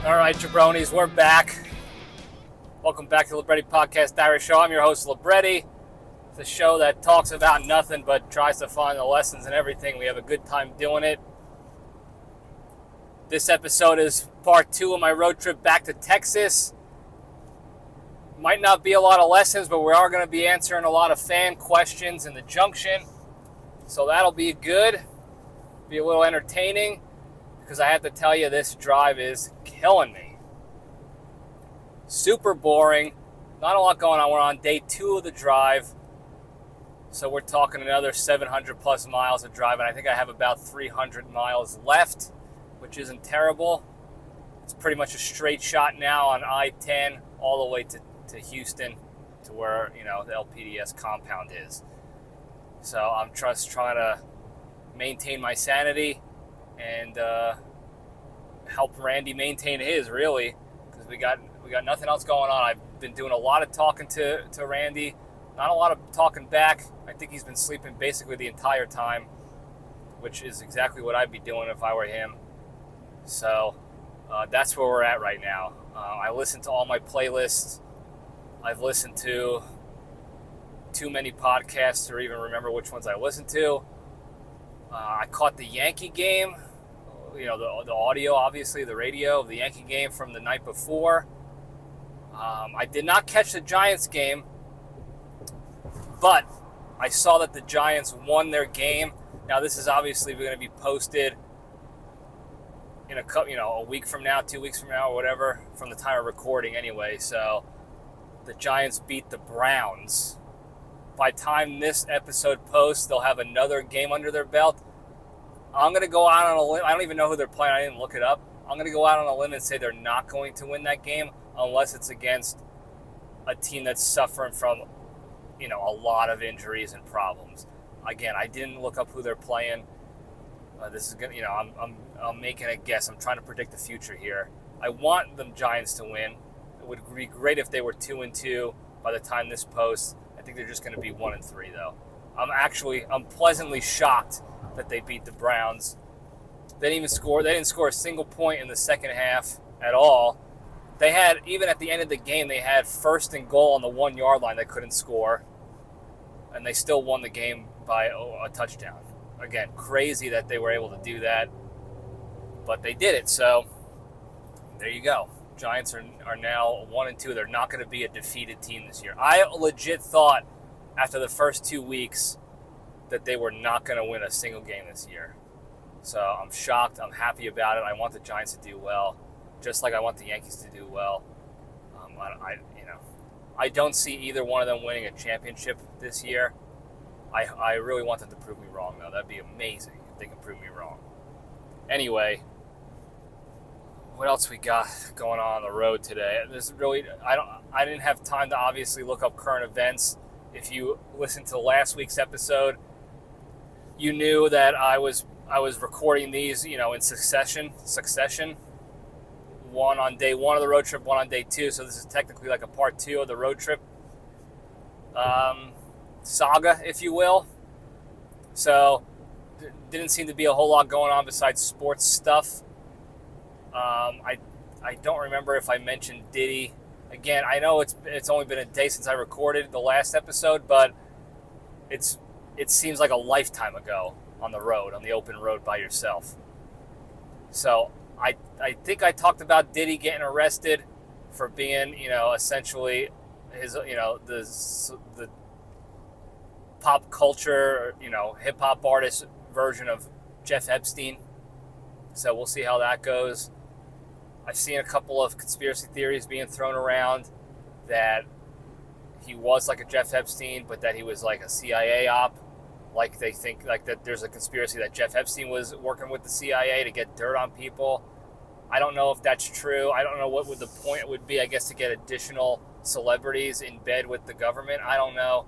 All right, jabronis, we're back. Welcome back to the Libretti Podcast Diary Show. I'm your host, Libretti. It's a show that talks about nothing but tries to find the lessons in everything. We have a good time doing it. This episode is part 2 of my road trip back to Texas. Might not be a lot of lessons, but we are going to be answering a lot of fan questions in the junction. So that'll be good. Be a little entertaining. Because I have to tell you, this drive is killing me. Super boring. Not a lot going on. We're on day 2 of the drive. So we're talking another 700 plus miles of drive. And I think I have about 300 miles left, which isn't terrible. It's pretty much a straight shot now on I-10 all the way to Houston, to where, the LPDS compound is. So I'm just trying to maintain my sanity and help Randy maintain his, really, because we got nothing else going on. I've been doing a lot of talking to Randy, not a lot of talking back. I think he's been sleeping basically the entire time, which is exactly what I'd be doing if I were him. So that's where we're at right now. I listened to all my playlists. I've listened to too many podcasts to even remember which ones I listened to. I caught the Yankee game, the audio, obviously, the radio of the Yankee game from the night before. I did not catch the Giants game, but I saw that the Giants won their game. Now, this is obviously going to be posted in a week from now, 2 weeks from now, or whatever, from the time of recording anyway. So the Giants beat the Browns. By the time this episode posts, they'll have another game under their belt. I'm going to go out on a limb. I don't even know who they're playing. I didn't look it up. I'm going to go out on a limb and say they're not going to win that game unless it's against a team that's suffering from, a lot of injuries and problems. Again, I didn't look up who they're playing. This is going to, I'm making a guess. I'm trying to predict the future here. I want the Giants to win. It would be great if they were 2-2 by the time this posts. I think they're just going to be 1-3, though. I'm pleasantly shocked that they beat the Browns. They didn't score a single point in the second half at all. They had, even at the end of the game, they had 1st and goal on the 1 yard line. They couldn't score, and they still won the game by a touchdown. Again, crazy that they were able to do that, but they did it. So there you go. Giants are now 1-2. They're not going to be a defeated team this year. I legit thought after the first 2 weeks that they were not going to win a single game this year. So I'm shocked. I'm happy about it. I want the Giants to do well, just like I want the Yankees to do well. I don't see either one of them winning a championship this year. I really want them to prove me wrong, though. That'd be amazing if they can prove me wrong. Anyway, what else we got going on the road today? I didn't have time to obviously look up current events. If you listened to last week's episode, you knew that I was recording these, in succession. One on day 1 of the road trip, one on day 2. So this is technically like a part 2 of the road trip saga, if you will. So didn't seem to be a whole lot going on besides sports stuff. I don't remember if I mentioned Diddy. Again, I know it's only been a day since I recorded the last episode, but it seems like a lifetime ago on the road, on the open road by yourself. So I think I talked about Diddy getting arrested for being, essentially his, the pop culture, hip hop artist version of Jeff Epstein. So we'll see how that goes. I've seen a couple of conspiracy theories being thrown around that he was like a Jeff Epstein, but that he was like a CIA op. Like they think like that there's a conspiracy that Jeff Epstein was working with the CIA to get dirt on people. I don't know if that's true. I don't know what the point would be, I guess, to get additional celebrities in bed with the government. I don't know,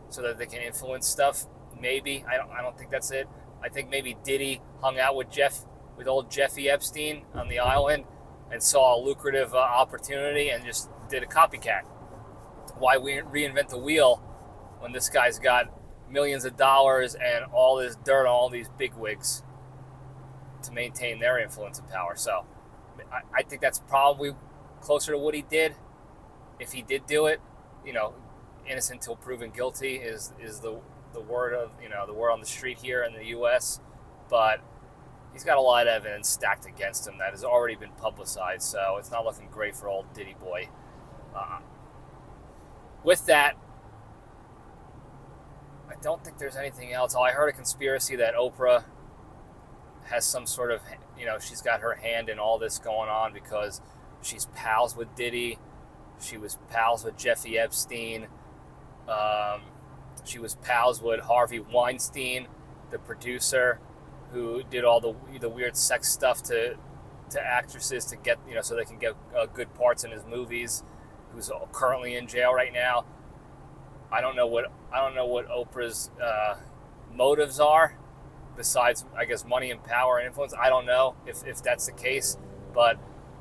so that they can influence stuff. Maybe. I don't think that's it. I think maybe Diddy hung out with old Jeffy Epstein on the island and saw a lucrative opportunity and just did a copycat. Why reinvent the wheel when this guy's got millions of dollars and all this dirt on all these bigwigs to maintain their influence and power? So I think that's probably closer to what he did. If he did do it, innocent till proven guilty is the word of the word on the street here in the U.S. But he's got a lot of evidence stacked against him that has already been publicized, so it's not looking great for old Diddy boy. With that, I don't think there's anything else. I heard a conspiracy that Oprah has some sort of, she's got her hand in all this going on because she's pals with Diddy. She was pals with Jeffrey Epstein. She was pals with Harvey Weinstein, the producer, who did all the weird sex stuff to actresses to get, so they can get good parts in his movies, who's currently in jail right now. I don't know what Oprah's motives are, besides, I guess, money and power and influence. I don't know if that's the case, but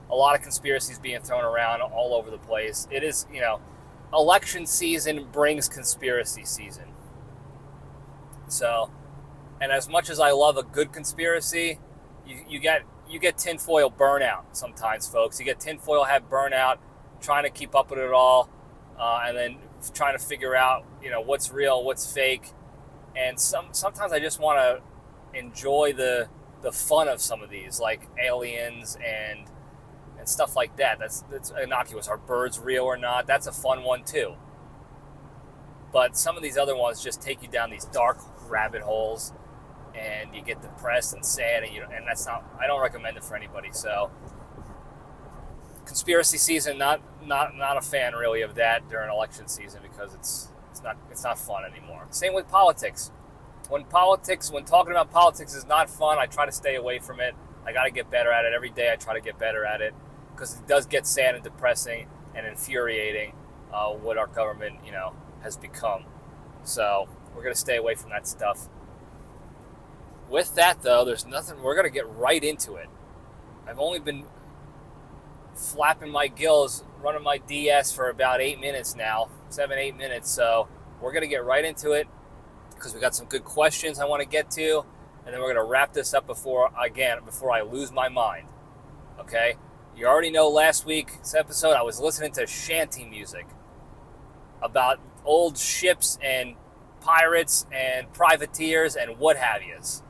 a lot of conspiracies being thrown around all over the place. It is, election season brings conspiracy season. So, and as much as I love a good conspiracy, you get tinfoil burnout sometimes, folks. You get tinfoil hat burnout, trying to keep up with it all, and then trying to figure out, what's real, what's fake. And sometimes I just want to enjoy the fun of some of these, like aliens and stuff like that. That's innocuous. Are birds real or not? That's a fun one too. But some of these other ones just take you down these dark rabbit holes, and you get depressed and sad, and that's not. I don't recommend it for anybody. So, conspiracy season, not a fan really of that during election season, because it's not fun anymore. Same with politics. When talking about politics is not fun, I try to stay away from it. I got to get better at it every day. I try to get better at it, because it does get sad and depressing and infuriating what our government, has become. So we're going to stay away from that stuff. With that, though, there's nothing. We're going to get right into it. I've only been flapping my gills, running my DS for about 8 minutes now, 7-8 minutes. So we're going to get right into it, because we got some good questions I want to get to, and then we're going to wrap this up before I lose my mind. Okay? You already know last week's episode, I was listening to shanty music about old ships and pirates and privateers and what have yous.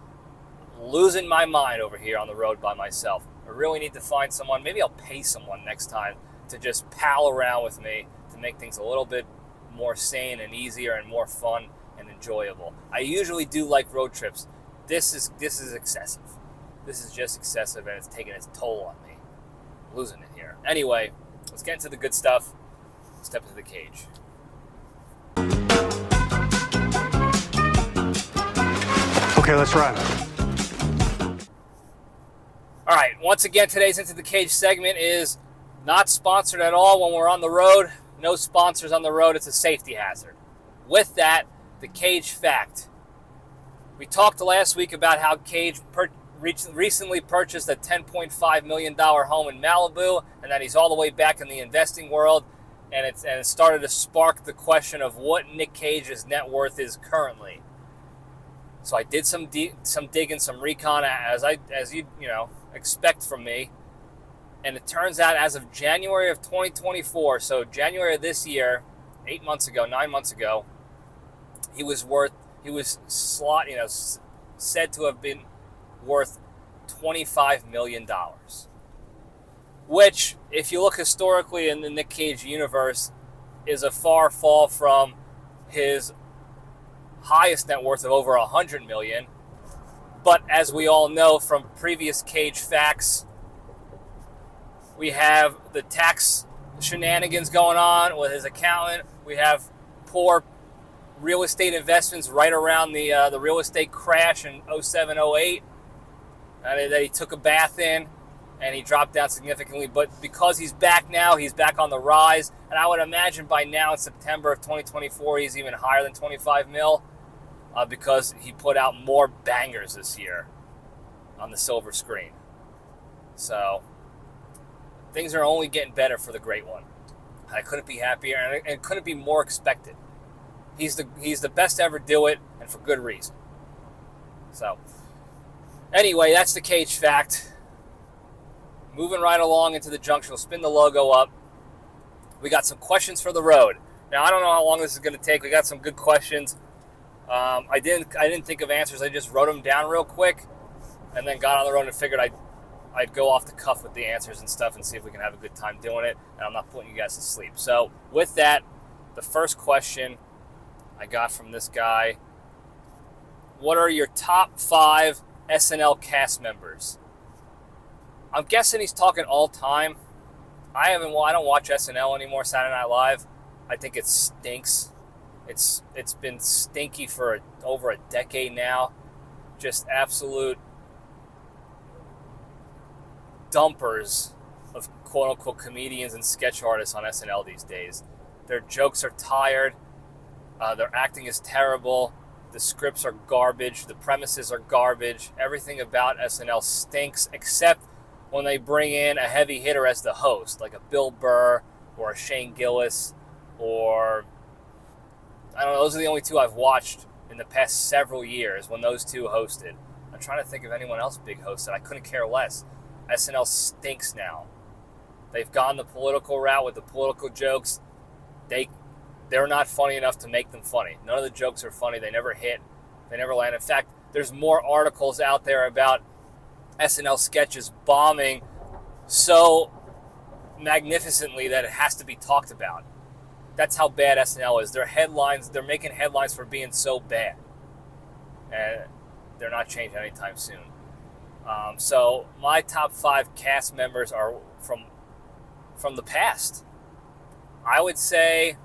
Losing my mind over here on the road by myself. I really need to find someone. Maybe I'll pay someone next time to just pal around with me to make things a little bit more sane and easier and more fun and enjoyable. I usually do like road trips. This is excessive. This is just excessive, and it's taking its toll on me. Losing it here. Anyway, let's get into the good stuff. Step into the cage. Okay, let's run. All right, once again, today's Into the Cage segment is not sponsored at all when we're on the road. No sponsors on the road. It's a safety hazard. With that, the Cage fact. We talked last week about how Cage recently purchased a $10.5 million home in Malibu, and that he's all the way back in the investing world, and it started to spark the question of what Nic Cage's net worth is currently. So I did some digging, some recon, as you expect from me, and it turns out as of January of 2024, so January of this year, 9 months ago, he was said to have been worth $25 million. Which, if you look historically in the Nic Cage universe, is a far fall from his highest net worth of over $100 million. But as we all know from previous Cage facts, we have the tax shenanigans going on with his accountant. We have poor real estate investments right around the real estate crash in 07, 08 that he took a bath in, and he dropped down significantly. But because he's back now, he's back on the rise, and I would imagine by now in September of 2024 he's even higher than 25 mil, because he put out more bangers this year on the silver screen. So things are only getting better for the great one. I couldn't be happier, and it couldn't be more expected. He's the best to ever do it, and for good reason. So anyway, that's the Cage fact. moving right along into the junction. We'll spin the logo up. We got some questions for the road. Now, I don't know how long this is going to take. We got some good questions. I didn't think of answers. I just wrote them down real quick and then got on the road and figured I'd go off the cuff with the answers and stuff and see if we can have a good time doing it. And I'm not putting you guys to sleep. So with that, the first question I got from this guy: what are your top 5 SNL cast members? I'm guessing he's talking all time. I don't watch SNL anymore, Saturday Night Live. I think it stinks. It's been stinky for over a decade now. Just absolute dumpers of quote-unquote comedians and sketch artists on SNL these days. Their jokes are tired. Their acting is terrible. The scripts are garbage. The premises are garbage. Everything about SNL stinks, except when they bring in a heavy hitter as the host, like a Bill Burr or a Shane Gillis, or I don't know. Those are the only 2 I've watched in the past several years when those 2 hosted. I'm trying to think of anyone else big hosted. I couldn't care less. SNL stinks now. They've gone the political route with the political jokes. They're not funny enough to make them funny. None of the jokes are funny. They never hit. They never land. In fact, there's more articles out there about SNL sketches bombing so magnificently that it has to be talked about. That's how bad SNL is. They're making headlines for being so bad. And they're not changing anytime soon. So my top 5 cast members are from the past. I would say,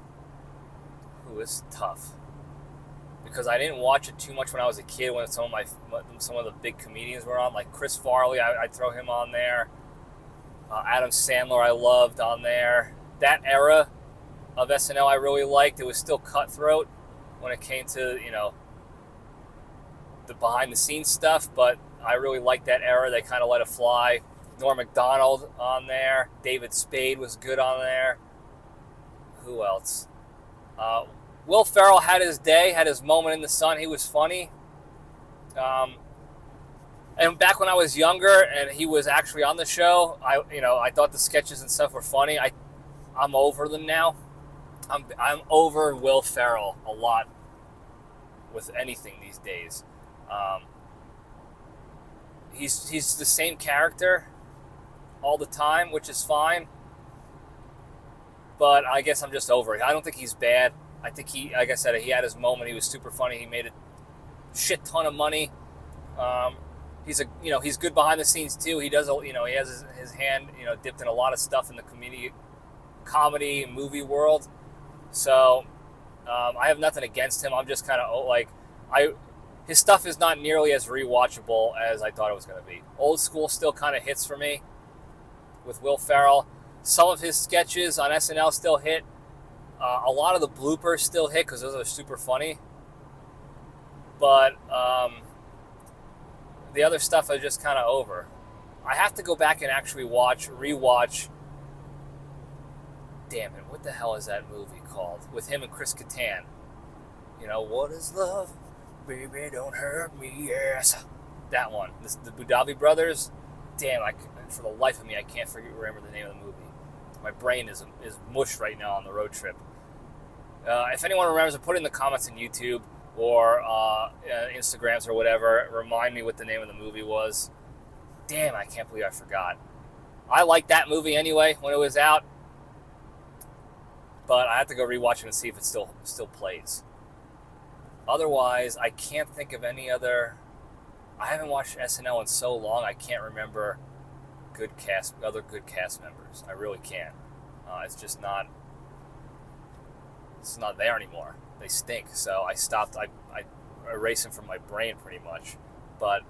it's tough, because I didn't watch it too much when I was a kid, when some of the big comedians were on, like Chris Farley. I'd throw him on there. Adam Sandler I loved on there. That era of SNL I really liked. It was still cutthroat when it came to, the behind the scenes stuff, but I really liked that era. They kind of let it fly. Norm Macdonald on there. David Spade was good on there. Who else? Will Ferrell had his day, had his moment in the sun. He was funny. And back when I was younger and he was actually on the show, I thought the sketches and stuff were funny. I'm over them now. I'm over Will Ferrell a lot with anything these days. He's the same character all the time, which is fine. But I guess I'm just over it. I don't think he's bad. I think like I said, he had his moment. He was super funny. He made a shit ton of money. He's good behind the scenes too. He does, he has his hand, dipped in a lot of stuff in the comedy and movie world. So I have nothing against him. I'm just kind of his stuff is not nearly as rewatchable as I thought it was going to be. Old school still kind of hits for me with Will Ferrell. Some of his sketches on SNL still hit. A lot of the bloopers still hit because those are super funny. But the other stuff I just kind of over. I have to go back and actually rewatch. Damn it, what the hell is that movie called? With him and Chris Kattan. What is love? Baby, don't hurt me, yes. That one. The Budavi brothers. Damn, for the life of me, I can't remember the name of the movie. My brain is mush right now on the road trip. If anyone remembers, put it in the comments on YouTube or Instagrams or whatever. Remind me what the name of the movie was. Damn, I can't believe I forgot. I liked that movie anyway when it was out. But I have to go rewatch it and see if it still plays. Otherwise, I can't think of any other. I haven't watched SNL in so long, I can't remember other good cast members. I really can't. It's just not. It's not there anymore. They stink. So I stopped. I erase them from my brain pretty much. But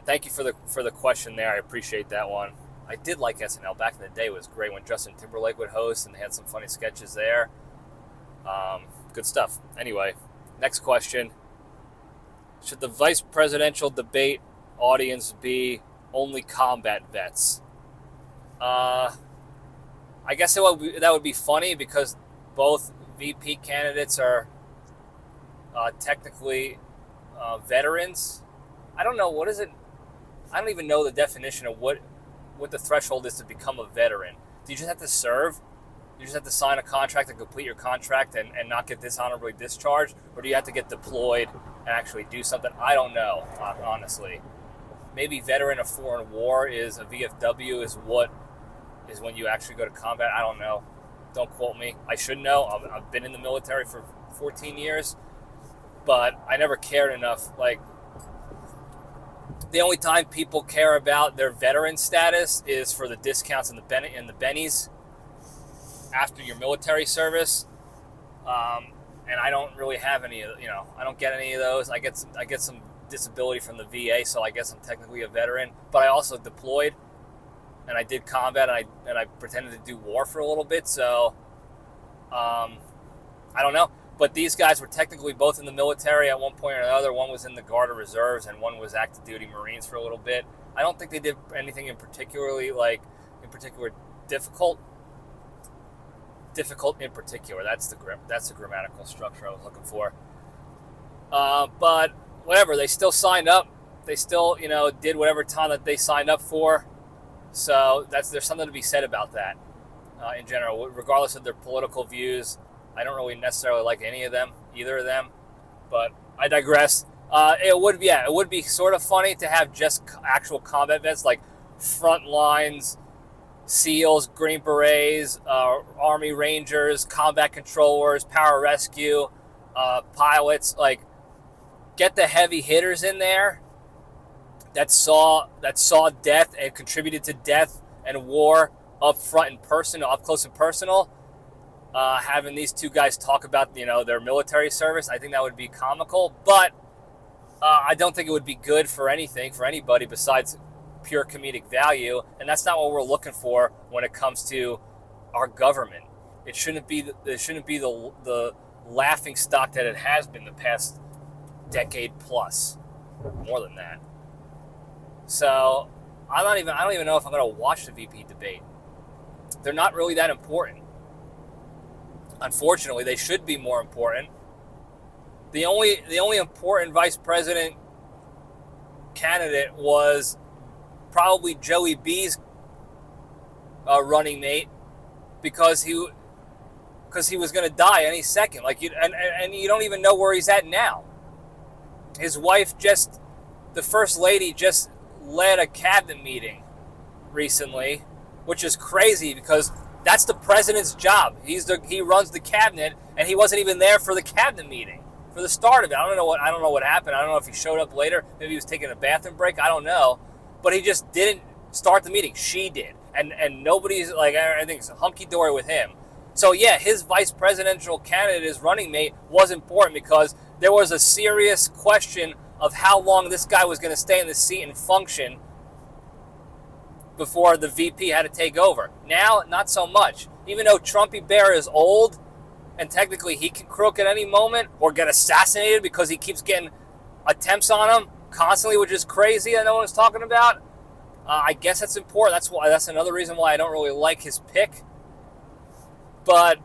thank you for the question there. I appreciate that one. I did like SNL back in the day. It was great when Justin Timberlake would host, and they had some funny sketches there. Good stuff. Anyway, next question. Should the vice presidential debate audience be only combat vets? I guess that would be funny because both VP candidates are technically veterans. I don't know, what is it? I don't even know the definition of what what the threshold is to become a veteran. Do you just have to serve? You just have to sign a contract and complete your contract and not get dishonorably discharged? Or do you have to get deployed and actually do something? I don't know, honestly. Maybe veteran of foreign war is a VFW is when you actually go to combat. I don't know. Don't quote me. I should know. I've been in the military for 14 years, but I never cared enough. Like, the only time people care about their veteran status is for the discounts and the bennies after your military service. And I don't really have any of, I don't get any of those. I get some disability from the VA, so I guess I'm technically a veteran. But I also deployed, and I did combat, and I pretended to do war for a little bit. So I don't know. But these guys were technically both in the military at one point or another. One was in the Guard or Reserves, and one was active duty Marines for a little bit. I don't think they did anything in particular difficult. Difficult in particular. That's the grammatical structure I was looking for. But whatever, they still signed up. They still, did whatever time that they signed up for. So there's something to be said about that in general, regardless of their political views. I don't really necessarily like either of them, but I digress. It would be sort of funny to have just actual combat vets, like front lines, SEALs, Green Berets, Army Rangers, combat controllers, pararescue, pilots. Like, get the heavy hitters in there that saw death and contributed to death and war up close and personal. Having these two guys talk about their military service, I think that would be comical, but I don't think it would be good for anybody besides pure comedic value, and that's not what we're looking for when it comes to our government. It shouldn't be the laughing stock that it has been the past decade plus, more than that. So I don't even know if I'm going to watch the VP debate. They're not really that important. Unfortunately, they should be more important. The only important vice president candidate was probably Joey B's running mate, because he was going to die any second. And you don't even know where he's at now. His wife the first lady just led a cabinet meeting recently, which is crazy because that's the president's job. He runs the cabinet, and he wasn't even there for the cabinet meeting, for the start of it. I don't know what happened. I don't know if he showed up later. Maybe he was taking a bathroom break. I don't know. But he just didn't start the meeting. She did. And nobody's, I think it's hunky-dory with him. So, yeah, his vice presidential candidate, his running mate, was important because there was a serious question of how long this guy was going to stay in the seat and function before the VP had to take over. Now, not so much. Even though Trumpy Bear is old, and technically he can croak at any moment or get assassinated because he keeps getting attempts on him constantly, which is crazy. I know what I was talking about. I guess that's important. That's another reason why I don't really like his pick. But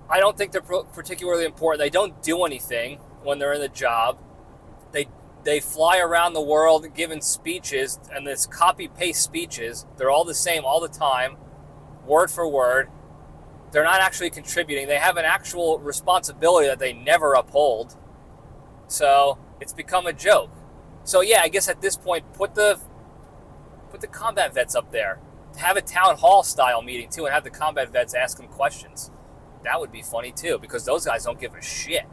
I don't think they're particularly important. They don't do anything when they're in the job. They fly around the world giving speeches, and it's copy-paste speeches. They're all the same all the time, word for word. They're not actually contributing. They have an actual responsibility that they never uphold. So it's become a joke. So yeah, I guess at this point, put the combat vets up there. Have a town hall style meeting too, and have the combat vets ask them questions. That would be funny too, because those guys don't give a shit.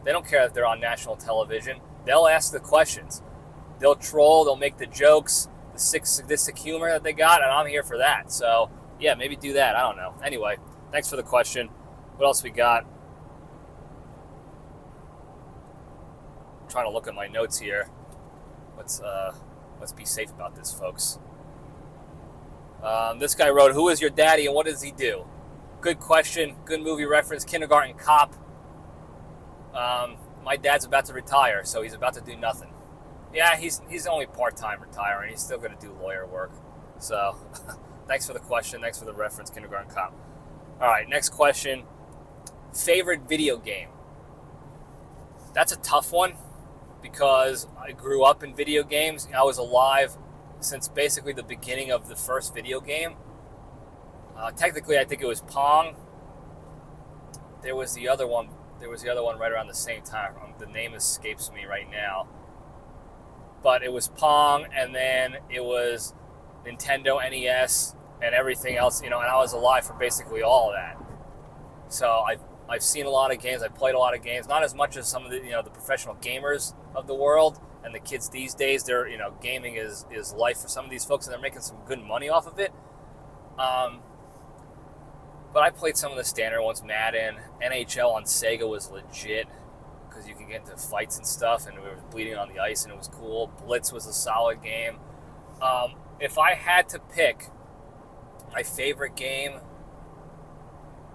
They don't care if they're on national television. They'll ask the questions. They'll troll. They'll make the jokes, the sick humor that they got, and I'm here for that. So yeah, maybe do that. I don't know. Anyway, thanks for the question. What else we got? I'm trying to look at my notes here. Let's be safe about this, folks. This guy wrote, "Who is your daddy and what does he do?" Good question. Good movie reference. Kindergarten Cop. My dad's about to retire, so he's about to do nothing. Yeah, he's only part-time retiring. He's still going to do lawyer work. So, thanks for the question. Thanks for the reference, Kindergarten Cop. All right, next question. Favorite video game? That's a tough one because I grew up in video games. I was alive since basically the beginning of the first video game. Technically, I think it was Pong. There was the other one right around the same time. The name escapes me right now. But it was Pong, and then it was Nintendo NES and everything else, and I was alive for basically all of that. So I've seen a lot of games. I've played a lot of games, not as much as some of the the professional gamers of the world and the kids these days. They're gaming is life for some of these folks, and they're making some good money off of it. But I played some of the standard ones. Madden, NHL on Sega was legit because you can get into fights and stuff, and we were bleeding on the ice, and it was cool. Blitz was a solid game. If I had to pick my favorite game,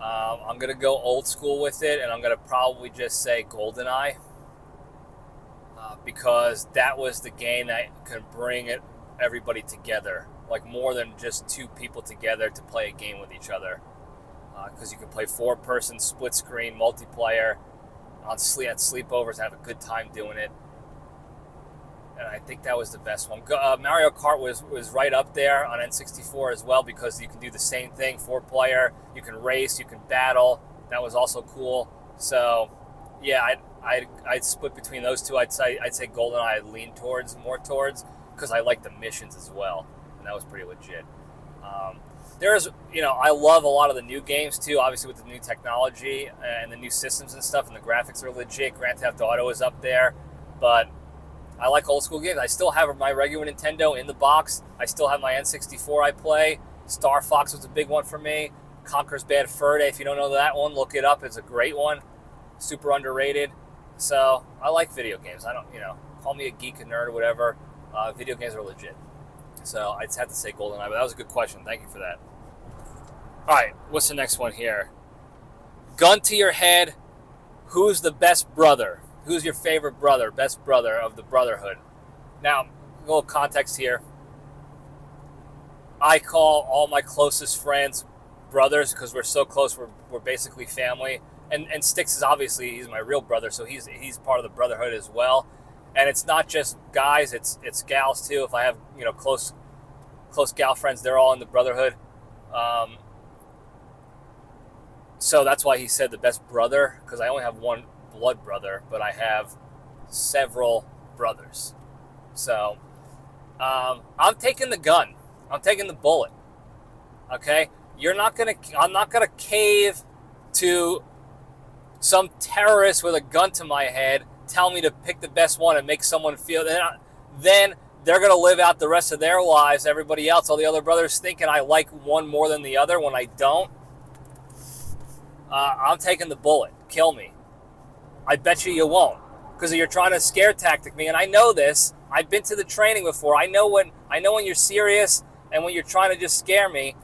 I'm going to go old school with it, and I'm going to probably just say GoldenEye, because that was the game that could bring everybody together, like more than just two people together to play a game with each other, because you can play 4-person split screen multiplayer at sleepovers and have a good time doing it. And I think that was the best one. Mario Kart was right up there on N64 as well, because you can do the same thing, 4-player. You can race, you can battle. That was also cool. So, yeah, I'd split between those two. I'd say GoldenEye I'd lean more towards, because I like the missions as well, and that was pretty legit. I love a lot of the new games too, obviously with the new technology and the new systems and stuff, and the graphics are legit. Grand Theft Auto is up there, but I like old school games. I still have my regular Nintendo in the box. I still have my N64 I play. Star Fox was a big one for me. Conker's Bad Fur Day, if you don't know that one, look it up. It's a great one. Super underrated. So I like video games. I don't, call me a geek, a nerd, or whatever. Video games are legit. So I just had to say GoldenEye, but that was a good question. Thank you for that. All right, what's the next one here? Gun to your head, who's the best brother? Who's your favorite brother, best brother of the Brotherhood? Now, a little context here. I call all my closest friends brothers because we're so close. We're basically family. And Styx is obviously, he's my real brother, so he's part of the Brotherhood as well. And it's not just guys, it's gals too. If I have close gal friends, they're all in the Brotherhood. So that's why he said the best brother, because I only have one blood brother, but I have several brothers. So I'm taking the gun. I'm taking the bullet. Okay? I'm not gonna cave to some terrorist with a gun to my head tell me to pick the best one and make someone feel then they're going to live out the rest of their lives, everybody else, all the other brothers, thinking I like one more than the other when I don't. I'm taking the bullet. Kill me. I bet you won't, because you're trying to scare tactic me, and I know this. I've been to the training before. I know when you're serious and when you're trying to just scare me.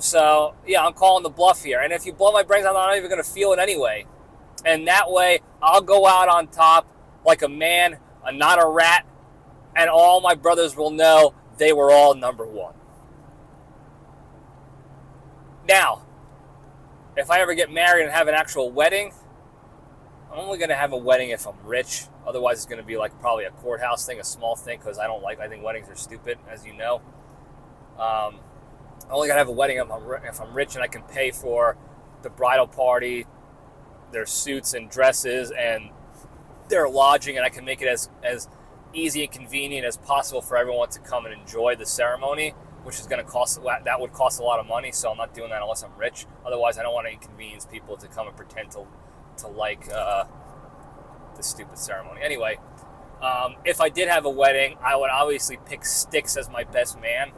So yeah, I'm calling the bluff here. And if you blow my brains out, I'm not even going to feel it anyway. And that way, I'll go out on top like a man, not a rat, and all my brothers will know they were all number one. Now, if I ever get married and have an actual wedding, I'm only going to have a wedding if I'm rich. Otherwise, it's going to be like probably a courthouse thing, a small thing, because I think weddings are stupid, as you know. I only got to have a wedding if I'm rich and I can pay for the bridal party, their suits and dresses, and their lodging, and I can make it as easy and convenient as possible for everyone to come and enjoy the ceremony, which is going to cost a lot of money. So I'm not doing that unless I'm rich. Otherwise, I don't want to inconvenience people to come and pretend to like the stupid ceremony. Anyway, if I did have a wedding, I would obviously pick Styx as my best man,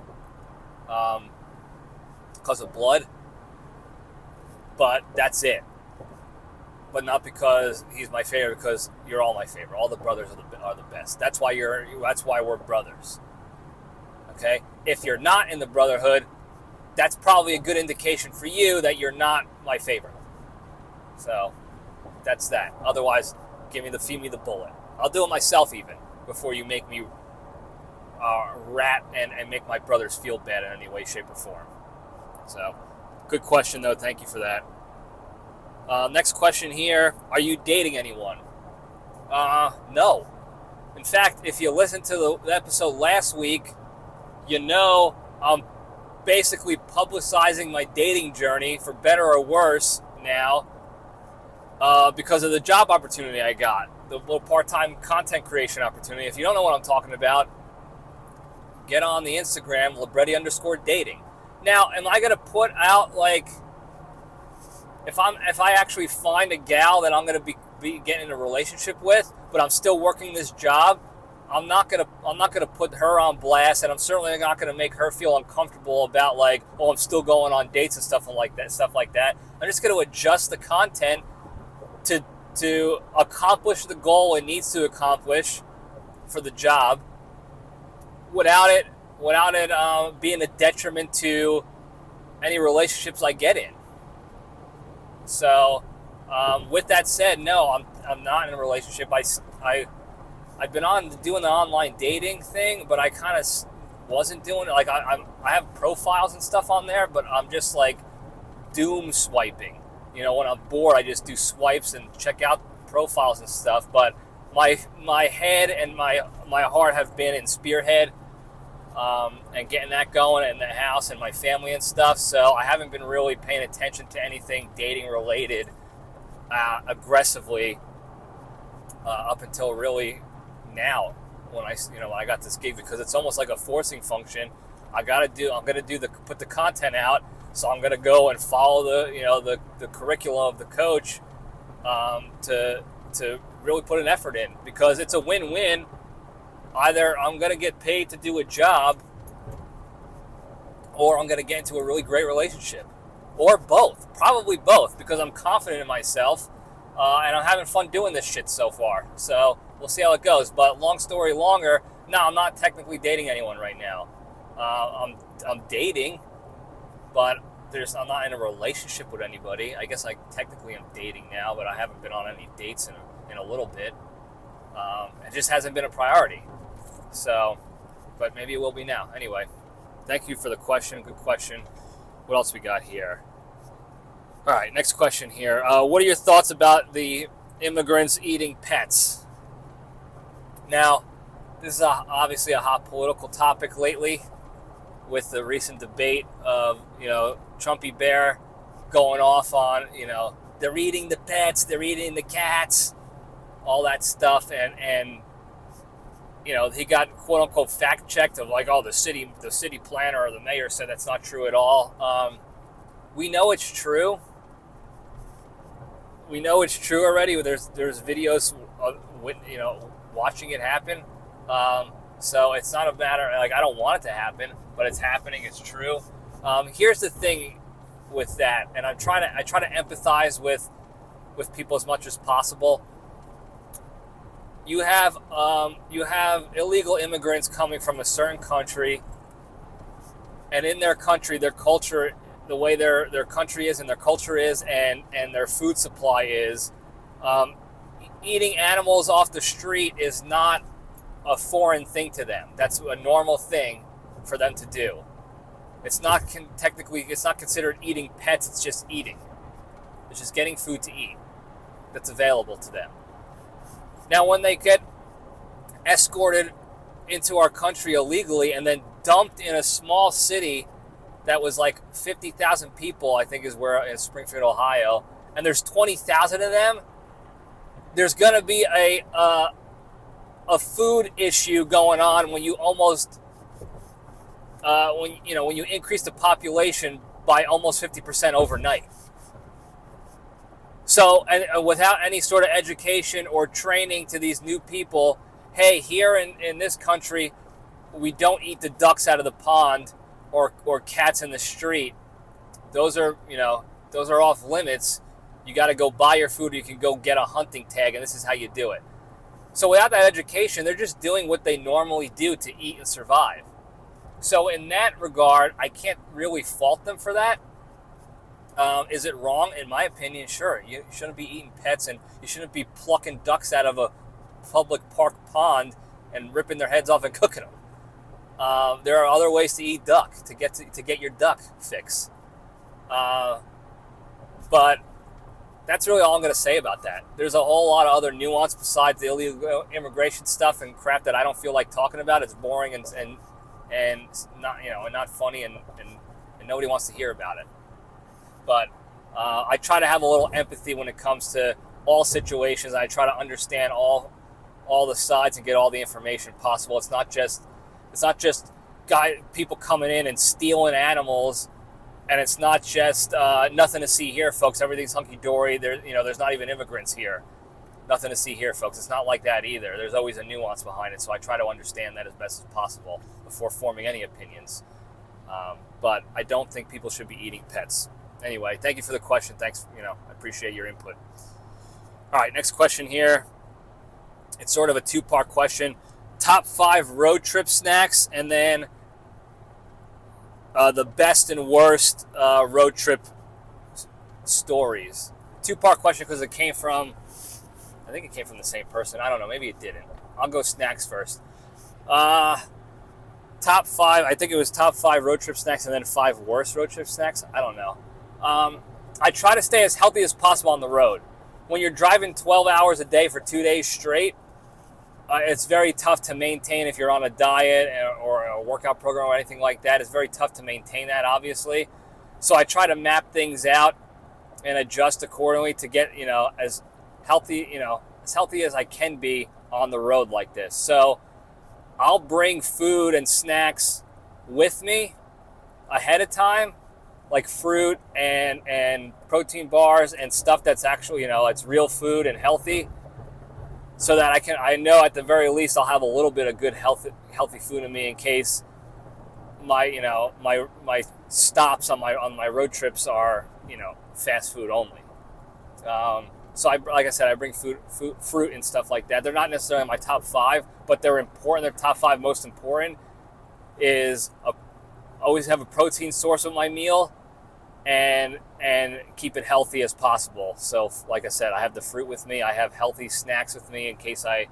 because of blood. But that's it. But not because he's my favorite, because you're all my favorite. All the brothers are the best. That's why we're brothers. Okay? If you're not in the Brotherhood, that's probably a good indication for you that you're not my favorite. So that's that. Otherwise, feed me the bullet. I'll do it myself even before you make me rat and make my brothers feel bad in any way, shape, or form. So, good question though. Thank you for that. Next question here. Are you dating anyone? No. In fact, if you listened to the episode last week, I'm basically publicizing my dating journey, for better or worse, now, because of the job opportunity I got, the little part-time content creation opportunity. If you don't know what I'm talking about, get on the Instagram, Libretti_dating. Now, am I going to put out, like, if I actually find a gal that I'm going to be getting in a relationship with, but I'm still working this job, I'm not gonna put her on blast, and I'm certainly not gonna make her feel uncomfortable about, like, oh, I'm still going on dates and stuff like that. I'm just gonna adjust the content to accomplish the goal it needs to accomplish for the job, without it being a detriment to any relationships I get in. So, with that said, no, I'm not in a relationship. I've been doing the online dating thing, but I kind of wasn't doing it. Like, I have profiles and stuff on there, but I'm just, like, doom swiping. When I'm bored, I just do swipes and check out profiles and stuff. But my head and my heart have been in Spearhead, and getting that going in the house and my family and stuff. So I haven't been really paying attention to anything dating related aggressively up until really now, when I got this gig, because it's almost like a forcing function. I'm gonna put the content out, so I'm gonna go and follow the curriculum of the coach, to really put an effort in, because it's a win-win. Either I'm gonna get paid to do a job, or I'm gonna get into a really great relationship, or both. Probably both, because I'm confident in myself, and I'm having fun doing this shit so far. So we'll see how it goes. But long story longer, no, I'm not technically dating anyone right now. I'm dating, but I'm not in a relationship with anybody. I guess I technically am dating now, but I haven't been on any dates in a little bit. It just hasn't been a priority. So, but maybe it will be now. Anyway, thank you for the question. Good question. What else we got here? All right, next question here. What are your thoughts about the immigrants eating pets? Now, this is obviously a hot political topic lately, with the recent debate of, Trumpy Bear going off on, they're eating the pets, they're eating the cats, all that stuff. And he got quote unquote fact checked of, like, oh, the city planner or the mayor said that's not true at all. We know it's true. We know it's true already. There's videos of, watching it happen. So it's not a matter, like, I don't want it to happen, but it's happening. It's true. Here's the thing with that, and I try to empathize with people as much as possible. You have illegal immigrants coming from a certain country, and in their country, their culture, the way their country is and their culture is, and their food supply is, eating animals off the street is not a foreign thing to them. That's a normal thing for them to do. It's not considered eating pets. It's just eating. It's just getting food to eat that's available to them. Now, when they get escorted into our country illegally and then dumped in a small city that was like 50,000 people, I think is where, in Springfield, Ohio, and there's 20,000 of them, there's going to be a food issue going on when you almost when you increase the population by almost 50% overnight. So, and without any sort of education or training to these new people, hey, here in this country, we don't eat the ducks out of the pond or cats in the street. Those are off limits. You got to go buy your food, or you can go get a hunting tag, and this is how you do it. So without that education, they're just doing what they normally do to eat and survive. So in that regard, I can't really fault them for that. Is it wrong? In my opinion, sure. You shouldn't be eating pets, and you shouldn't be plucking ducks out of a public park pond and ripping their heads off and cooking them. There are other ways to eat duck, to get your duck fix. But that's really all I'm going to say about that. There's a whole lot of other nuance besides the illegal immigration stuff and crap that I don't feel like talking about. It's boring and and not funny, and nobody wants to hear about it. But I try to have a little empathy when it comes to all situations. I try to understand all the sides and get all the information possible. It's not just people coming in and stealing animals, and it's not just nothing to see here, folks. Everything's hunky-dory. There's not even immigrants here. Nothing to see here, folks. It's not like that either. There's always a nuance behind it, so I try to understand that as best as possible before forming any opinions. But I don't think people should be eating pets. Anyway, thank you for the question. Thanks, I appreciate your input. All right, next question here. It's sort of a two-part question. Top 5 road trip snacks, and then the best and worst road trip stories. Two-part question because it came from, I think it came from the same person. I don't know. Maybe it didn't. I'll go snacks first. Top 5. I think it was top 5 road trip snacks and then 5 worst road trip snacks. I don't know. I try to stay as healthy as possible on the road. When you're driving 12 hours a day for 2 days straight, it's very tough to maintain if you're on a diet or a workout program or anything like that. It's very tough to maintain that, obviously. So I try to map things out and adjust accordingly to get, as healthy as I can be on the road like this. So I'll bring food and snacks with me ahead of time, like fruit and protein bars and stuff that's actually, it's real food and healthy, so that I know at the very least I'll have a little bit of good healthy food in me in case my stops on my road trips are, fast food only. So like I said, I bring fruit and stuff like that. They're not necessarily my top 5, but they're important. Their top 5 most important is always have a protein source with my meal, and keep it healthy as possible. So like I said, I have the fruit with me. I have healthy snacks with me in case I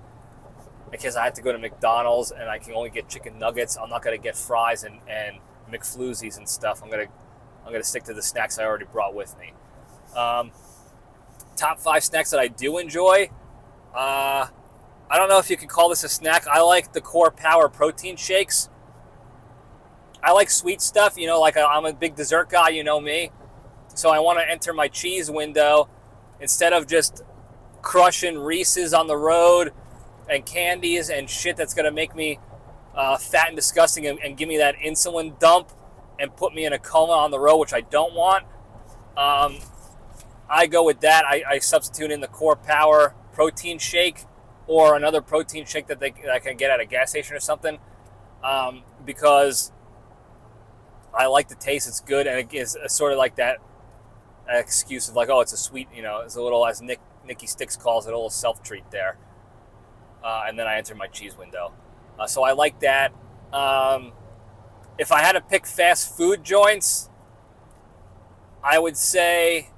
have to go to McDonald's and I can only get chicken nuggets. I'm not going to get fries and McFloozies and stuff. I'm gonna stick to the snacks I already brought with me. Top 5 snacks that I do enjoy. I don't know if you can call this a snack. I like the Core Power protein shakes. I like sweet stuff, I'm a big dessert guy, me. So I want to enter my cheese window instead of just crushing Reese's on the road and candies and shit that's going to make me fat and disgusting and give me that insulin dump and put me in a coma on the road, which I don't want. I go with that. I substitute in the Core Power protein shake or another protein shake that I can get at a gas station or something, because I like the taste. It's good, and it is sort of like that excuse of like, oh, it's a sweet, it's a little, as Nikki Sticks calls it, a little self-treat there. And then I enter my cheese window. So I like that. If I had to pick fast food joints, I would say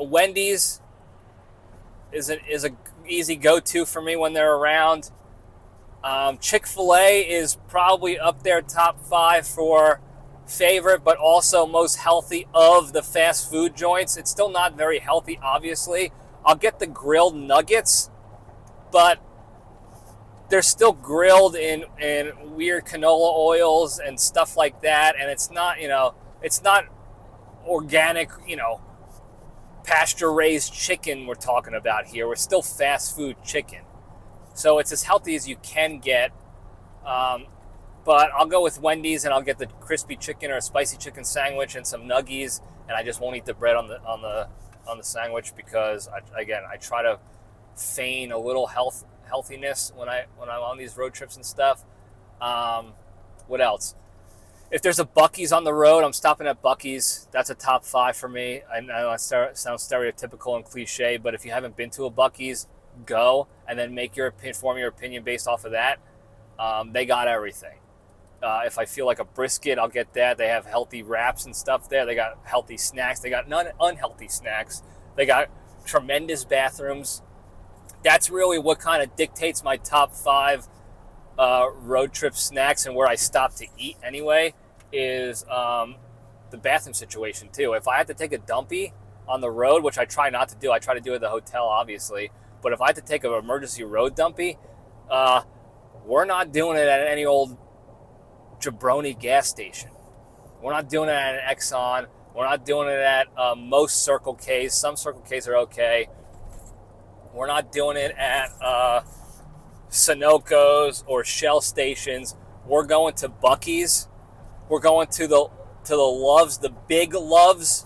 Wendy's is a easy go-to for me when they're around. Chick-fil-A is probably up there top 5 for favorite, but also most healthy of the fast food joints. It's still not very healthy, obviously. I'll get the grilled nuggets, but they're still grilled in weird canola oils and stuff like that, and it's not organic, pasture-raised chicken we're talking about here. We're still fast food chicken. So it's as healthy as you can get. But I'll go with Wendy's, and I'll get the crispy chicken or a spicy chicken sandwich and some nuggies, and I just won't eat the bread on the sandwich because I try to feign a little healthiness when I'm on these road trips and stuff. What else? If there's a Buc-ee's on the road, I'm stopping at Buc-ee's. That's a top 5 for me. I know it sounds stereotypical and cliche, but if you haven't been to a Buc-ee's, go and then form your opinion based off of that. They got everything. If I feel like a brisket, I'll get that. They have healthy wraps and stuff there. They got healthy snacks. They got none unhealthy snacks. They got tremendous bathrooms. That's really what kind of dictates my top 5 road trip snacks and where I stop to eat anyway is the bathroom situation too. If I had to take a dumpy on the road, which I try not to do, I try to do it at the hotel obviously, but if I had to take an emergency road dumpy, we're not doing it at any old jabroni gas station. We're not doing it at an Exxon. We're not doing it at most Circle K's. Some Circle K's are okay. We're not doing it at Sunoco's or Shell stations. We're going to Buc-ee's. We're going to the Love's, the big Love's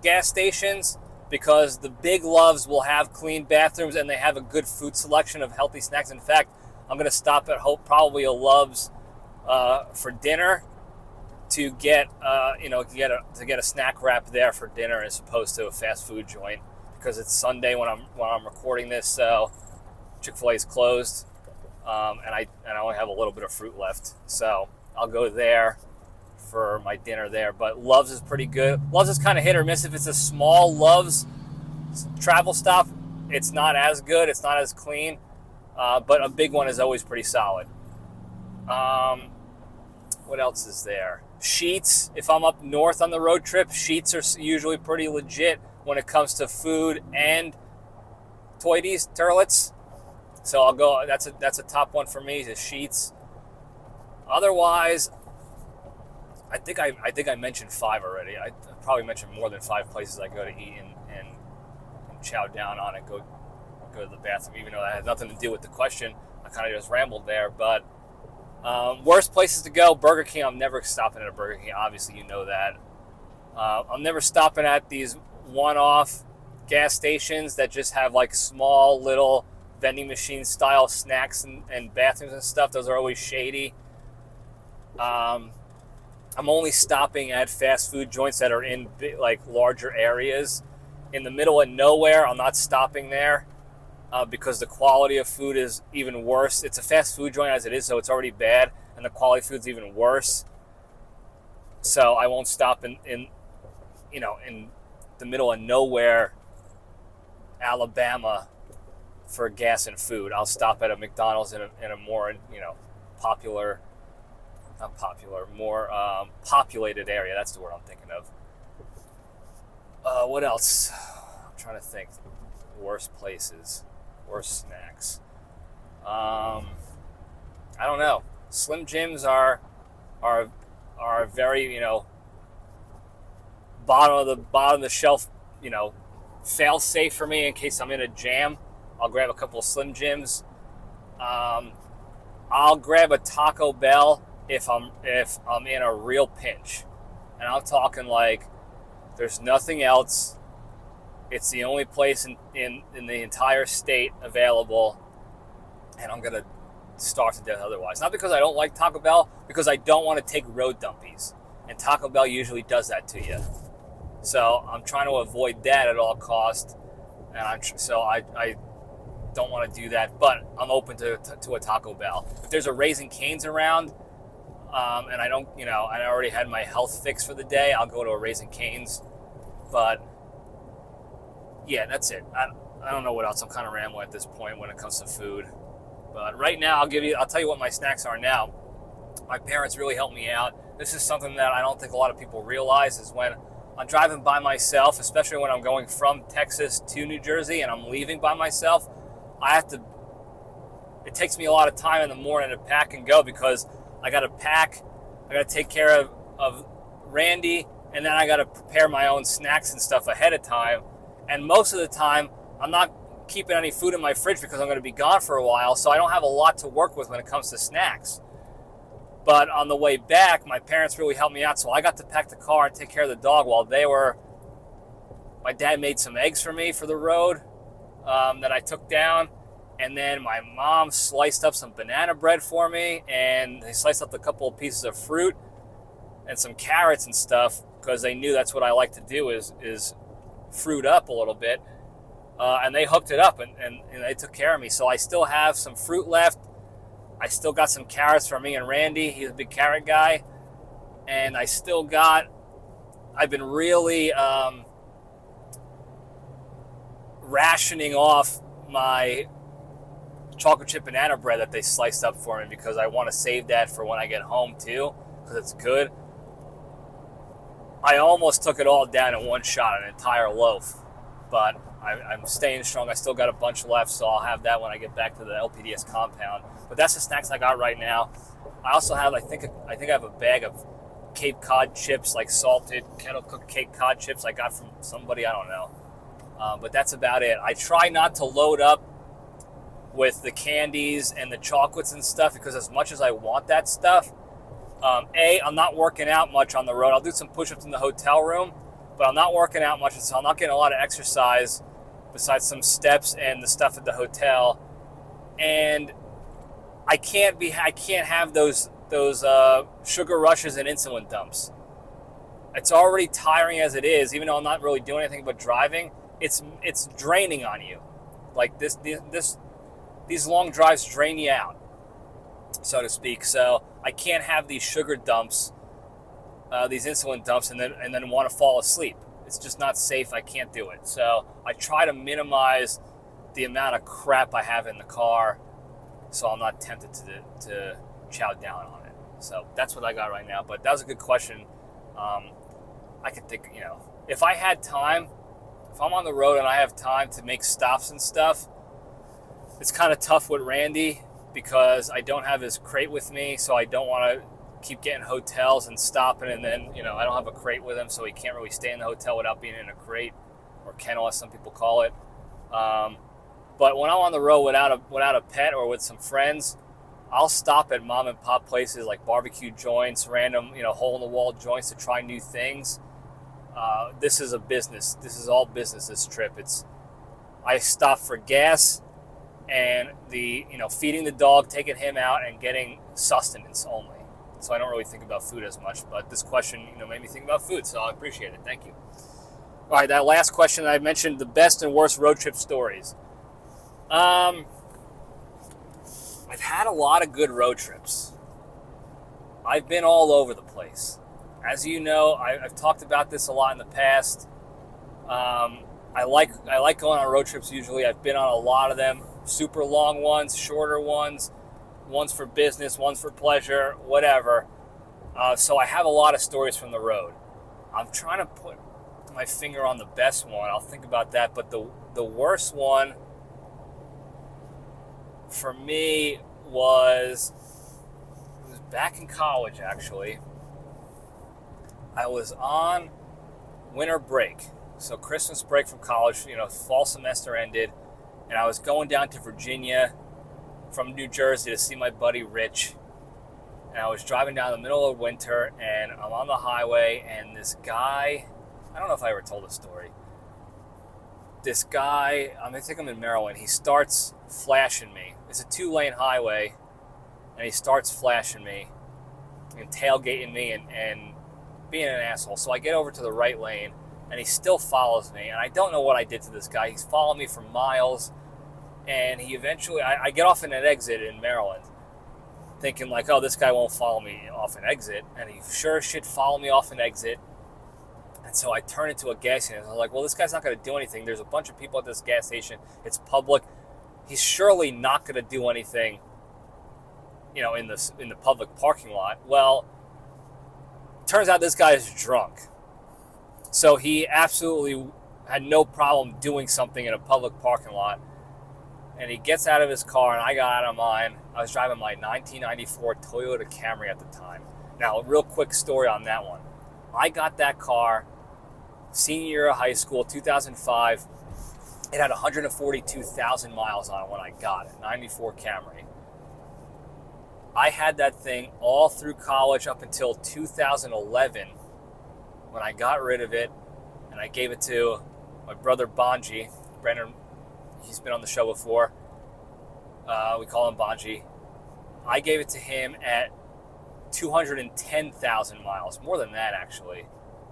gas stations, because the big Love's will have clean bathrooms and they have a good food selection of healthy snacks. In fact, I'm going to stop at probably a Love's for dinner to get a snack wrap there for dinner as opposed to a fast food joint, because it's Sunday when I'm recording this, so Chick-fil-A is closed, and I only have a little bit of fruit left, so I'll go there for my dinner there. But Love's is pretty good. Love's is kind of hit or miss. If it's a small Love's travel stop, it's not as good. It's not as clean, but a big one is always pretty solid. What else is there? Sheetz. If I'm up north on the road trip, Sheetz are usually pretty legit when it comes to food and toilets. So I'll go. That's a top one for me, is Sheetz. Otherwise, I think I mentioned 5 already. I probably mentioned more than 5 places I go to eat and chow down on and go to the bathroom, even though that has nothing to do with the question. I kind of just rambled there. But worst places to go, Burger King. I'm never stopping at a Burger King. Obviously, you know that. I'm never stopping at these one-off gas stations that just have like small little vending machine style snacks and bathrooms and stuff. Those are always shady. I'm only stopping at fast food joints that are in larger areas. In the middle of nowhere, I'm not stopping there because the quality of food is even worse. It's a fast food joint as it is, so it's already bad, and the quality of food's even worse. So I won't stop in the middle of nowhere, Alabama, for gas and food. I'll stop at a McDonald's in a more more populated area. That's the word I'm thinking of. What else? I'm trying to think. Worst places, worst snacks. I don't know. Slim Jims are very bottom of the shelf, fail safe for me in case I'm in a jam. I'll grab a couple of Slim Jims. I'll grab a Taco Bell if I'm in a real pinch, and I'm talking like there's nothing else. It's the only place in the entire state available, and I'm gonna starve to death otherwise. Not because I don't like Taco Bell, because I don't want to take road dumpies, and Taco Bell usually does that to you. So I'm trying to avoid that at all costs, and I don't want to do that. But I'm open to a Taco Bell. If there's a Raising Cane's around, and I don't, I already had my health fix for the day, I'll go to a Raising Cane's. But yeah, that's it. I don't know what else. I'm kind of rambling at this point when it comes to food. But right now, I'll tell you what my snacks are now. My parents really helped me out. This is something that I don't think a lot of people realize, is when I'm driving by myself, especially when I'm going from Texas to New Jersey and I'm leaving by myself, it takes me a lot of time in the morning to pack and go, because I got to pack, I got to take care of Randy, and then I got to prepare my own snacks and stuff ahead of time. And most of the time, I'm not keeping any food in my fridge because I'm going to be gone for a while, so I don't have a lot to work with when it comes to snacks. But on the way back, my parents really helped me out, so I got to pack the car and take care of the dog while my dad made some eggs for me for the road that I took down, and then my mom sliced up some banana bread for me, and they sliced up a couple of pieces of fruit and some carrots and stuff, because they knew that's what I like to do is fruit up a little bit, and they hooked it up and they took care of me. So I still have some fruit left. I still got some carrots for me and Randy. He's a big carrot guy. And I've been really rationing off my chocolate chip banana bread that they sliced up for me, because I want to save that for when I get home too, because it's good. I almost took it all down in one shot, an entire loaf, but I'm staying strong. I still got a bunch left, so I'll have that when I get back to the LPDS compound. But that's the snacks I got right now. I also have, I think I have a bag of Cape Cod chips, like salted kettle cooked Cape Cod chips I got from somebody, I don't know. But that's about it. I try not to load up with the candies and the chocolates and stuff, because as much as I want that stuff, I'm not working out much on the road. I'll do some push-ups in the hotel room, but I'm not working out much, so I'm not getting a lot of exercise besides some steps and the stuff at the hotel. And I can't have those sugar rushes and insulin dumps. It's already tiring as it is, even though I'm not really doing anything but driving. It's draining on you. Like these long drives drain you out, so to speak. So I can't have these sugar dumps, these insulin dumps, and then want to fall asleep. It's just not safe. I can't do it. So I try to minimize the amount of crap I have in the car, so I'm not tempted to chow down on it. So that's what I got right now. But that was a good question. I could think, if I had time, if I'm on the road and I have time to make stops and stuff, it's kind of tough with Randy because I don't have his crate with me, so I don't want to keep getting hotels and stopping, and then, I don't have a crate with him, so he can't really stay in the hotel without being in a crate, or kennel as some people call it. But when I'm on the road without a pet or with some friends, I'll stop at mom and pop places like barbecue joints, random, hole-in-the-wall joints to try new things. This is a business. This is all business, this trip. I stop for gas and feeding the dog, taking him out, and getting sustenance only. So I don't really think about food as much. But this question, made me think about food, so I appreciate it. Thank you. All right, that last question I mentioned, the best and worst road trip stories. I've had a lot of good road trips. I've been all over the place. As you know, I've talked about this a lot in the past. I like going on road trips usually. I've been on a lot of them. Super long ones, shorter ones for business, ones for pleasure, whatever. So I have a lot of stories from the road. I'm trying to put my finger on the best one. I'll think about that. But the worst one for me was back in college, actually. I was on winter break. So Christmas break from college, fall semester ended, and I was going down to Virginia from New Jersey to see my buddy Rich. And I was driving down the middle of winter, and I'm on the highway, and this guy, I don't know if I ever told this story. This guy, I think I'm in Maryland, he starts flashing me. It's a 2-lane highway, and he starts flashing me and tailgating me and being an asshole. So I get over to the right lane, and he still follows me, and I don't know what I did to this guy. He's followed me for miles, and he eventually, I get off in an exit in Maryland, thinking like, oh, this guy won't follow me off an exit, and he sure as shit followed me off an exit. And so I turn into a gas station. I'm like, well, this guy's not going to do anything. There's a bunch of people at this gas station. It's public. He's surely not going to do anything, in the public parking lot. Well, turns out this guy is drunk. So he absolutely had no problem doing something in a public parking lot. And he gets out of his car, and I got out of mine. I was driving my 1994 Toyota Camry at the time. Now, a real quick story on that one. I got that car senior year of high school, 2005. It had 142,000 miles on it when I got it, 94 Camry. I had that thing all through college up until 2011 when I got rid of it, and I gave it to my brother Bonji. Brendan, he's been on the show before. We call him Bonji. I gave it to him at 210,000 miles, more than that actually.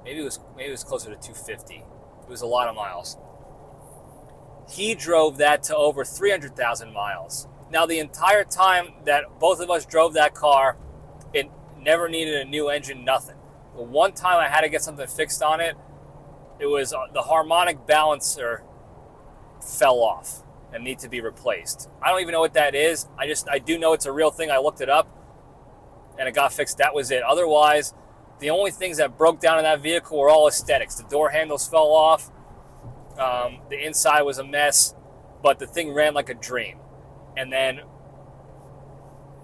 Maybe it was closer to 250. It was a lot of miles. He drove that to over 300,000 miles. Now, the entire time that both of us drove that car, it never needed a new engine, nothing. The one time I had to get something fixed on it, it was the harmonic balancer fell off and need to be replaced. I don't even know what that is. I do know it's a real thing. I looked it up and it got fixed. That was it. Otherwise, the only things that broke down in that vehicle were all aesthetics. The door handles fell off. The inside was a mess, but the thing ran like a dream. And then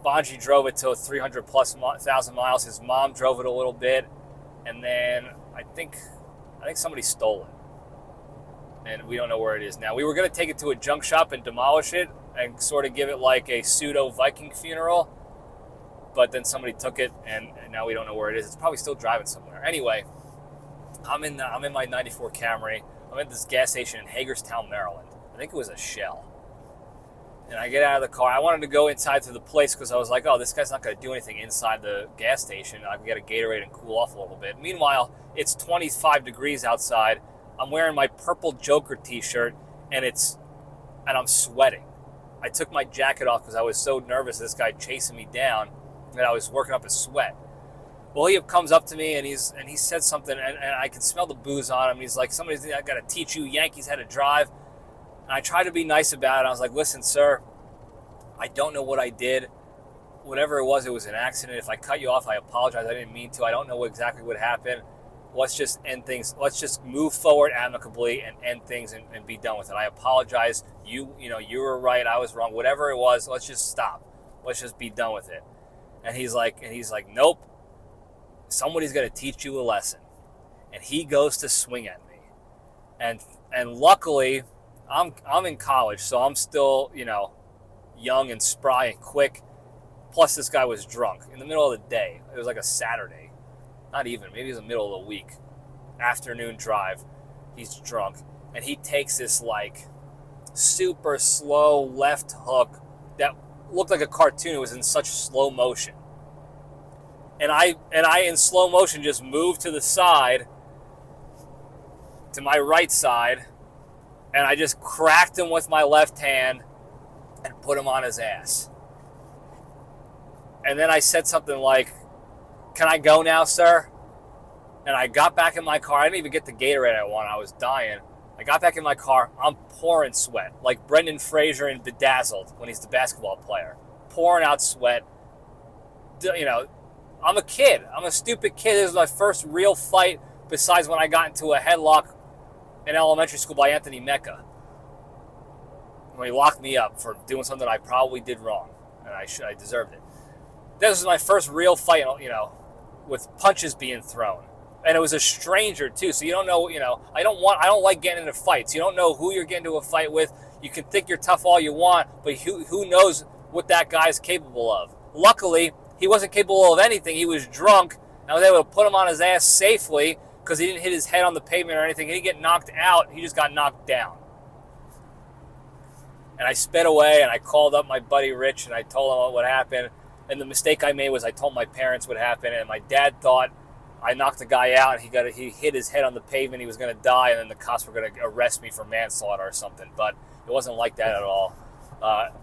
Bonji drove it to 300 plus thousand miles. His mom drove it a little bit, and then I think somebody stole it, and we don't know where it is now. We were going to take it to a junk shop and demolish it and sort of give it like a pseudo Viking funeral, but then somebody took it, and now we don't know where it is. It's probably still driving somewhere. Anyway, I'm in my '94 Camry. I'm at this gas station in Hagerstown, Maryland. I think it was a Shell. And I get out of the car. I wanted to go inside to the place because I was like, oh, this guy's not going to do anything inside the gas station. I can get a Gatorade and cool off a little bit. Meanwhile, it's 25 degrees outside. I'm wearing my purple Joker t-shirt, and I'm sweating. I took my jacket off because I was so nervous of this guy chasing me down that I was working up a sweat. Well, he comes up to me, and he said something, and I can smell the booze on him. He's like, somebody's got to teach you Yankees how to drive. And I tried to be nice about it. I was like, listen, sir, I don't know what I did. Whatever it was an accident. If I cut you off, I apologize. I didn't mean to. I don't know exactly what happened. Let's just end things. Let's just move forward amicably and end things and be done with it. I apologize. You were right. I was wrong. Whatever it was, let's just stop. Let's just be done with it. And he's like, nope. Somebody's going to teach you a lesson. And he goes to swing at me. And luckily, I'm in college, so I'm still, young and spry and quick. Plus, this guy was drunk in the middle of the day. It was like a Saturday. Not even. Maybe it was the middle of the week. Afternoon drive. He's drunk. And he takes this, like, super slow left hook that looked like a cartoon. It was in such slow motion. And I in slow motion, just moved to the side, to my right side, and I just cracked him with my left hand and put him on his ass. And then I said something like, can I go now, sir? And I got back in my car. I didn't even get the Gatorade I wanted. I was dying. I got back in my car. I'm pouring sweat, like Brendan Fraser in Bedazzled when he's the basketball player. Pouring out sweat. I'm a kid. I'm a stupid kid. This was my first real fight besides when I got into a headlock in elementary school by Anthony Mecca, when he locked me up for doing something I probably did wrong, and I deserved it. This was my first real fight, with punches being thrown, and it was a stranger too. So you don't know, I don't like getting into fights. You don't know who you're getting into a fight with. You can think you're tough all you want, but who knows what that guy's capable of? Luckily, he wasn't capable of anything. He was drunk, and I was able to put him on his ass safely, because he didn't hit his head on the pavement or anything. He didn't get knocked out. He just got knocked down. And I sped away, and I called up my buddy Rich, and I told him what happened. And the mistake I made was I told my parents what happened, and my dad thought I knocked the guy out, and he hit his head on the pavement. He was going to die, and then the cops were going to arrest me for manslaughter or something. But it wasn't like that at all.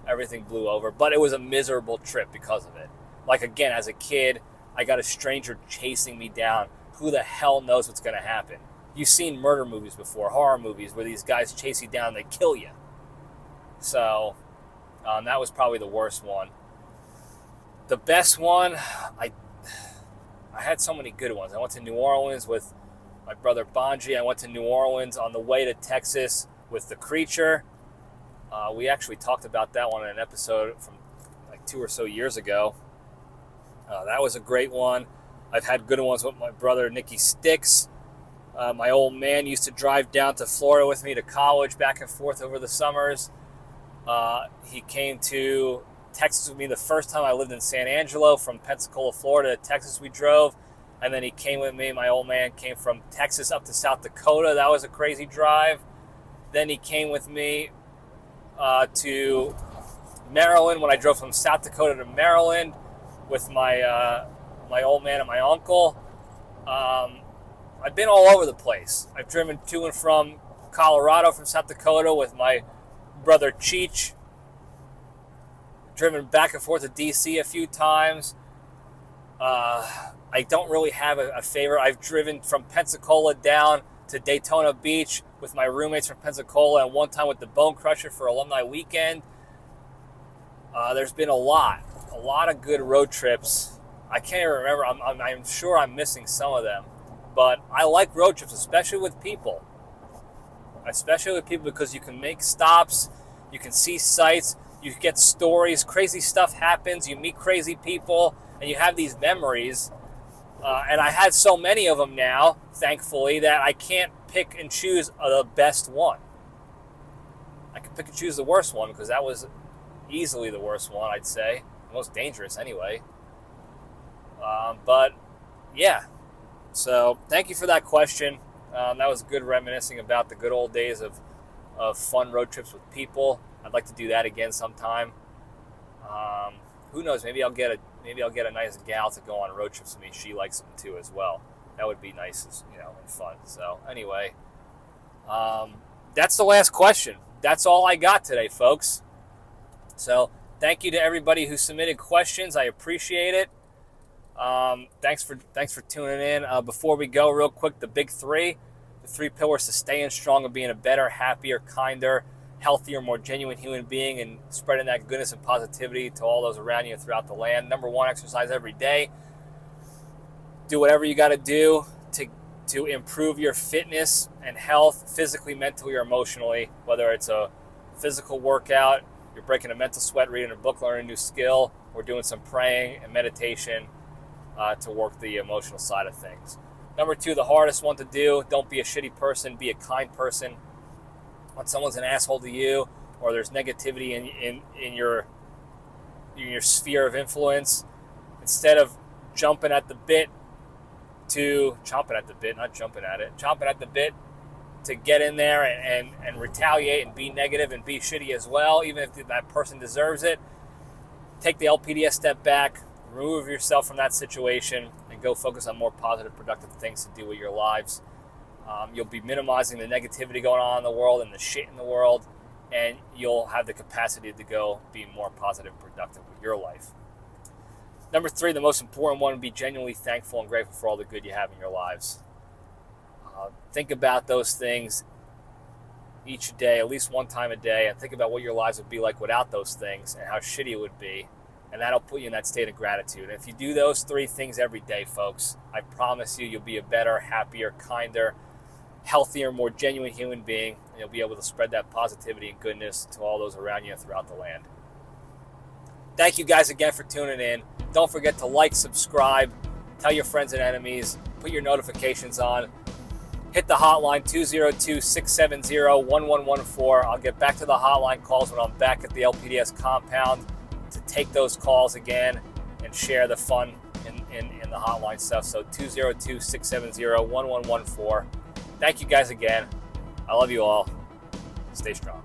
Everything blew over. But it was a miserable trip because of it. Like, again, as a kid, I got a stranger chasing me down. Who the hell knows what's going to happen? You've seen murder movies before, horror movies, where these guys chase you down and they kill you. So that was probably the worst one. The best one, I had so many good ones. I went to New Orleans with my brother Bonji. I went to New Orleans on the way to Texas with The Creature. We actually talked about that one in an episode from like 2 or so years ago. That was a great one. I've had good ones with my brother, Nicky Sticks. My old man used to drive down to Florida with me to college, back and forth over the summers. He came to Texas with me the first time I lived in San Angelo. From Pensacola, Florida to Texas we drove. And then he came with me. My old man came from Texas up to South Dakota. That was a crazy drive. Then he came with me to Maryland when I drove from South Dakota to Maryland with my old man and my uncle. I've been all over the place. I've driven to and from Colorado from South Dakota with my brother Cheech. Driven back and forth to D.C. a few times. I don't really have a favorite. I've driven from Pensacola down to Daytona Beach with my roommates from Pensacola, and one time with the Bone Crusher for alumni weekend. There's been a lot of good road trips. I can't even remember. I'm sure I'm missing some of them. But I like road trips, especially with people. Especially with people, because you can make stops, you can see sights, you get stories, crazy stuff happens, you meet crazy people, and you have these memories. And I had so many of them now, thankfully, that I can't pick and choose the best one. I can pick and choose the worst one because that was easily the worst one, I'd say. The most dangerous anyway. But yeah, so thank you for that question. That was good reminiscing about the good old days of fun road trips with people. I'd like to do that again sometime. Who knows? Maybe I'll get a nice gal to go on road trips with me. She likes them too as well. That would be nice, and fun. So anyway, that's the last question. That's all I got today, folks. So thank you to everybody who submitted questions. I appreciate it. Thanks for tuning in. Before we go, real quick, the big three. The 3 pillars to staying strong and being a better, happier, kinder, healthier, more genuine human being, and spreading that goodness and positivity to all those around you throughout the land. Number 1, exercise every day. Do whatever you got to do to improve your fitness and health, physically, mentally, or emotionally. Whether it's a physical workout, you're breaking a mental sweat, reading a book, learning a new skill, or doing some praying and meditation to work the emotional side of things. Number 2, the hardest one to do, don't be a shitty person, be a kind person. When someone's an asshole to you, or there's negativity in your sphere of influence, instead of chomping at the bit to get in there and retaliate and be negative and be shitty as well, even if that person deserves it, take the LPDS step back, remove yourself from that situation, and go focus on more positive, productive things to do with your lives. You'll be minimizing the negativity going on in the world and the shit in the world, and you'll have the capacity to go be more positive and productive with your life. Number 3, the most important one, be genuinely thankful and grateful for all the good you have in your lives. Think about those things each day, at least one time a day, and think about what your lives would be like without those things and how shitty it would be. And that'll put you in that state of gratitude. And if you do those 3 things every day, folks, I promise you'll be a better, happier, kinder, healthier, more genuine human being, and you'll be able to spread that positivity and goodness to all those around you throughout the land. Thank you guys again for tuning in. Don't forget to like, subscribe, tell your friends and enemies, put your notifications on. Hit the hotline, 202-670-1114. I'll get back to the hotline calls when I'm back at the LPDS compound to take those calls again and share the fun in the hotline stuff. So 202-670-1114. Thank you guys again. I love you all. Stay strong.